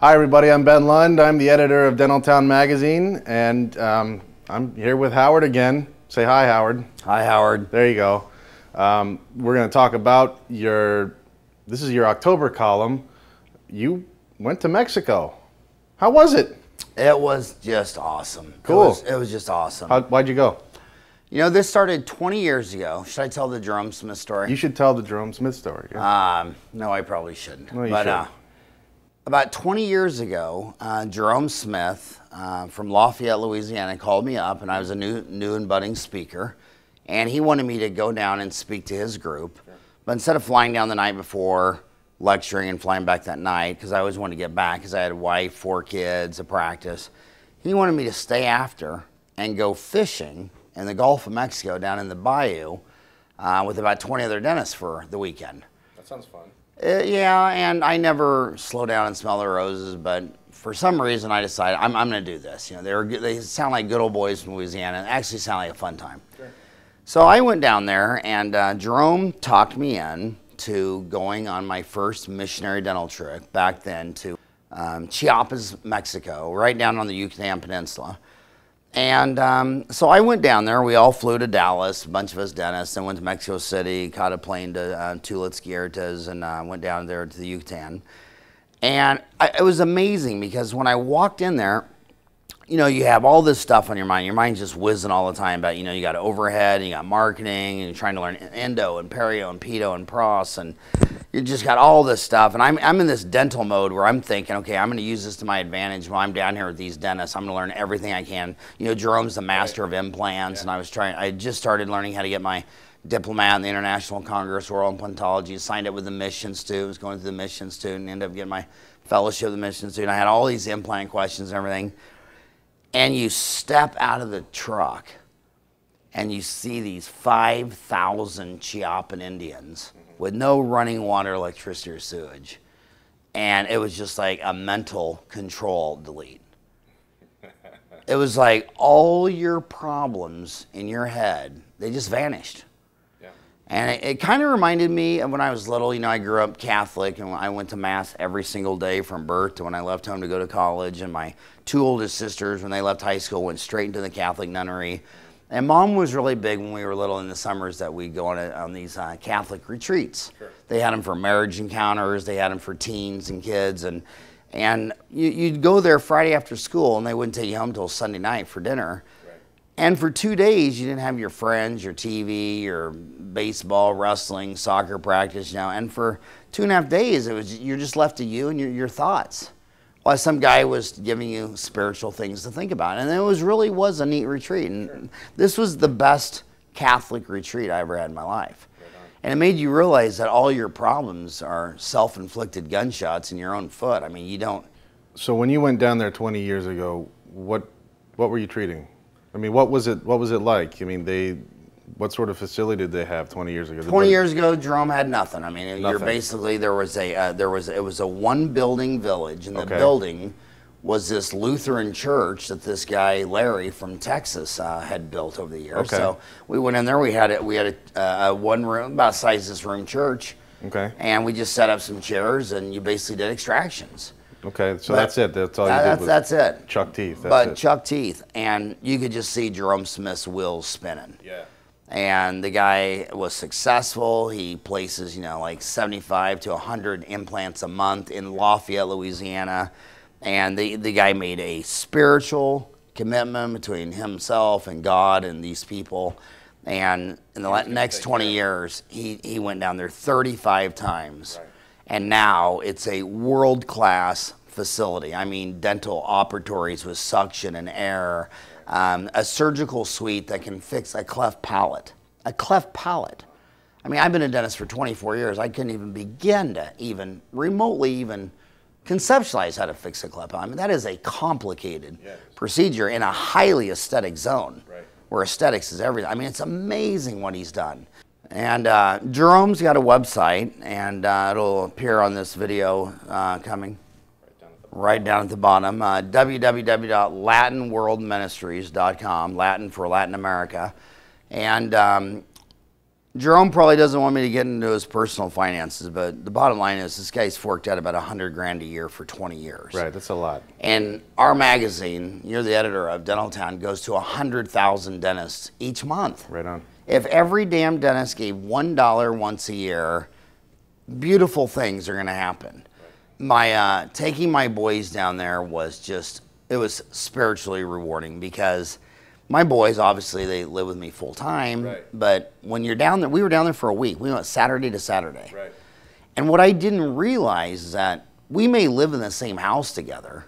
Hi everybody, I'm Ben Lund. I'm the editor of Dental Town magazine, and I'm here with Howard again. Say hi, Howard. Hi, Howard. There you go. We're going to talk about this is your October column. You went to Mexico. How was it? It was just awesome. Cool. It was just awesome. Why'd you go? You know, this started 20 years ago. Should I tell the Jerome Smith story? You should tell the Jerome Smith story. Yeah. No, I probably shouldn't. No, you should. About 20 years ago, Jerome Smith from Lafayette, Louisiana, called me up, and I was a new and budding speaker, and he wanted me to go down and speak to his group. Sure. But instead of flying down the night before, lecturing and flying back that night, because I always wanted to get back because I had a wife, 4 kids, a practice, he wanted me to stay after and go fishing in the Gulf of Mexico down in the bayou with about 20 other dentists for the weekend. That sounds fun. Yeah, and I never slow down and smell the roses, but for some reason I decided I'm going to do this. You know, they sound like good old boys from Louisiana, and actually sound like a fun time. Sure. So I went down there, and Jerome talked me in to going on my first missionary dental trip back then to Chiapas, Mexico, right down on the Yucatan Peninsula. And so I went down there. We all flew to Dallas, a bunch of us dentists, and went to Mexico City, caught a plane to Tulit Guiertas, and went down there to the Yucatan. And it was amazing because when I walked in there, you know, you have all this stuff on your mind. Your mind's just whizzing all the time about, you know, you got overhead, and you got marketing, and you're trying to learn endo and perio and pedo and pros, and you just got all this stuff. And I'm in this dental mode where I'm thinking, okay, I'm going to use this to my advantage while I'm down here with these dentists. I'm going to learn everything I can. You know, Jerome's the master of implants, and I just started learning how to get my diplomat in the International Congress of Oral Implantology, signed up with the Mission Institute, was going through the Mission Institute, and ended up getting my fellowship with the Mission Institute. And I had all these implant questions and everything. And you step out of the truck and you see these 5,000 Chiapan Indians with no running water, electricity, or sewage. And it was just like a mental control delete. It was like all your problems in your head, they just vanished. Yeah. And it kind of reminded me of when I was little. You know, I grew up Catholic, and I went to Mass every single day from birth to when I left home to go to college. And my 2 oldest sisters, when they left high school, went straight into the Catholic nunnery. And Mom was really big when we were little in the summers that we'd go on these Catholic retreats. Sure. They had them for marriage encounters, they had them for teens and kids, and you'd go there Friday after school, and they wouldn't take you home until Sunday night for dinner. Right. And for 2 days, you didn't have your friends, your TV, your baseball, wrestling, soccer practice, you know. And for 2.5 days, you're just left to you and your thoughts, while some guy was giving you spiritual things to think about. And it really was a neat retreat. And sure. This was the best Catholic retreat I ever had in my life. Right. And it made you realize that all your problems are self-inflicted gunshots in your own foot. I mean, you don't... So when you went down there 20 years ago, what were you treating? I mean, what was it like? I mean, what sort of facility did they have 20 years ago? 20 years ago, Jerome had nothing. I mean, you're basically, it was a 1-building village, and the building was this Lutheran church that this guy Larry from Texas had built over the years. Okay. So we went in there. We had a 1 room, about the size of this room, church. Okay. And we just set up some chairs, and you basically did extractions. Okay, so that's it. That's all you did. That's it. Chuck teeth. Chuck teeth, and you could just see Jerome Smith's wheels spinning. Yeah. And the guy was successful. He places, you know, like 75 to 100 implants a month in Lafayette, Louisiana. And the guy made a spiritual commitment between himself and God and these people. And in the next 20 years, he went down there 35 times. Right. And now it's a world-class facility. I mean, dental operatories with suction and air. A surgical suite that can fix a cleft palate. A cleft palate. I mean, I've been a dentist for 24 years. I couldn't even begin to even remotely conceptualize how to fix a cleft palate. I mean, that is a complicated procedure in a highly aesthetic zone, where aesthetics is everything. I mean, it's amazing what he's done. And Jerome's got a website, and it'll appear on this video coming. Right down at the bottom, www.latinworldministries.com, Latin for Latin America. And Jerome probably doesn't want me to get into his personal finances, but the bottom line is this guy's forked out about $100 grand a year for 20 years. Right, that's a lot. And our magazine, you're the editor of Dental Town, goes to 100,000 dentists each month. Right on. If every damn dentist gave $1 once a year, beautiful things are going to happen. My taking my boys down there was just, it was spiritually rewarding because my boys, obviously, they live with me full time. Right. But when you're down there, we were down there for a week. We went Saturday to Saturday. Right. And what I didn't realize is that we may live in the same house together,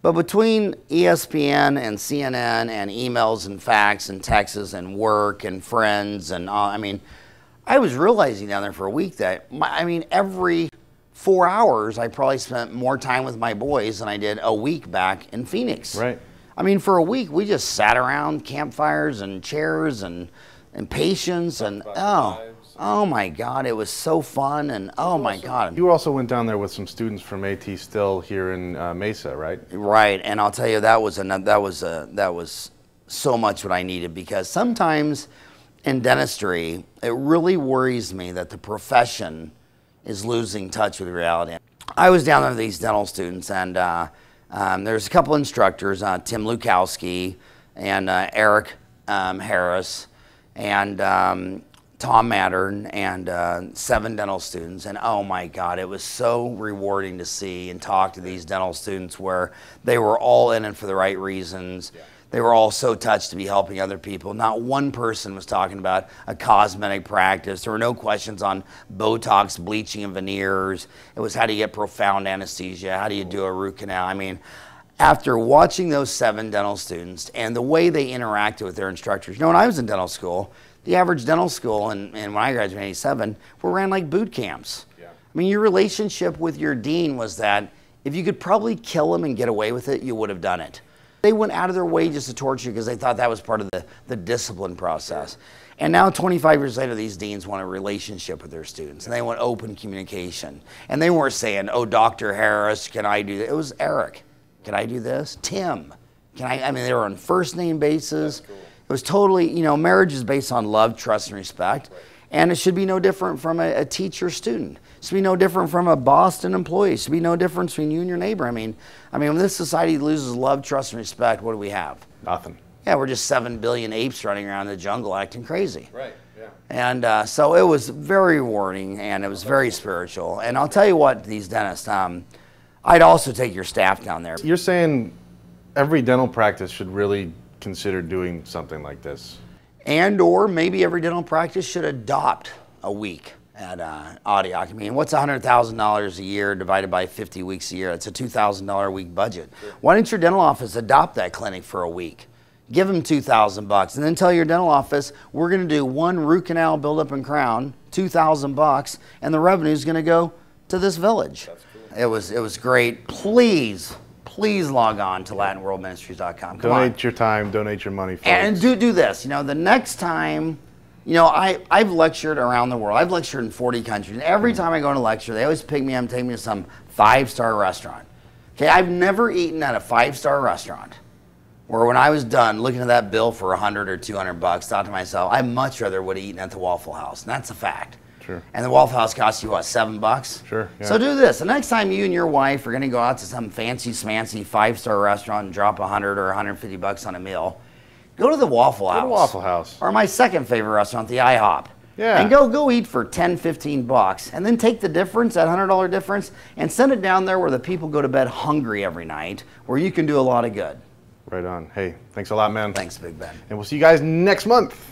but between ESPN and CNN and emails and fax and texts and work and friends and I mean, I was realizing down there for a week that, every 4 hours, I probably spent more time with my boys than I did a week back in Phoenix. Right. I mean, for a week, we just sat around campfires and chairs and patience and oh my God, it was so fun and oh my God. You also went down there with some students from AT Still here in Mesa, right? Right, and I'll tell you that was so much what I needed because sometimes in dentistry, it really worries me that the profession is losing touch with reality. I was down there with these dental students and there's a couple instructors, Tim Lukowski and Eric Harris and Tom Mattern and 7 dental students. And oh my God, it was so rewarding to see and talk to these dental students where they were all in it for the right reasons. Yeah. They were all so touched to be helping other people. Not one person was talking about a cosmetic practice. There were no questions on Botox, bleaching, and veneers. It was how do you get profound anesthesia? How do you do a root canal? I mean, after watching those 7 dental students and the way they interacted with their instructors, when I was in dental school, the average dental school, and when I graduated in '87, were ran like boot camps. Yeah. I mean, your relationship with your dean was that if you could probably kill him and get away with it, you would have done it. They went out of their way just to torture you because they thought that was part of the discipline process. And now 25 years later, these deans want a relationship with their students and they want open communication. And they weren't saying, oh, Dr. Harris, can I do that? It was Eric, can I do this? Tim, can I mean, they were on first name basis. Cool. It was totally, marriage is based on love, trust, and respect. Right. And it should be no different from a teacher-student. It should be no different from a boss and employee. It should be no difference between you and your neighbor. I mean, when this society loses love, trust, and respect, what do we have? Nothing. Yeah, we're just 7 billion apes running around the jungle acting crazy. Right, yeah. And so it was very rewarding, and it was very spiritual. And I'll tell you what, these dentists, I'd also take your staff down there. You're saying every dental practice should really consider doing something like this? And or maybe every dental practice should adopt a week at Audiac. I mean, what's $100,000 a year divided by 50 weeks a year? It's a $2,000 a week budget. Sure. Why don't your dental office adopt that clinic for a week? Give them $2,000 and then tell your dental office, we're going to do 1 root canal build-up and crown, $2,000, and the revenue is going to go to this village. That's cool. It was great. Please log on to LatinWorldMinistries.com. Donate your time, donate your money. Folks. And do this. The next time, I've lectured around the world. I've lectured in 40 countries. And every time I go to lecture, they always pick me up and take me to some 5-star restaurant. Okay, I've never eaten at a 5-star restaurant where when I was done looking at that bill for $100 or $200, thought to myself, I much rather would have eaten at the Waffle House. And that's a fact. Sure. And the Waffle House costs you, what, $7? Sure. Yeah. So do this. The next time you and your wife are going to go out to some fancy, smancy 5-star restaurant and drop $100 or $150 on a meal, go to the Waffle House. Go to Waffle House. Or my second favorite restaurant, the IHOP. Yeah. And go eat for $10, $15, and then take the difference, that $100 difference, and send it down there where the people go to bed hungry every night, where you can do a lot of good. Right on. Hey, thanks a lot, man. Thanks, Big Ben. And we'll see you guys next month.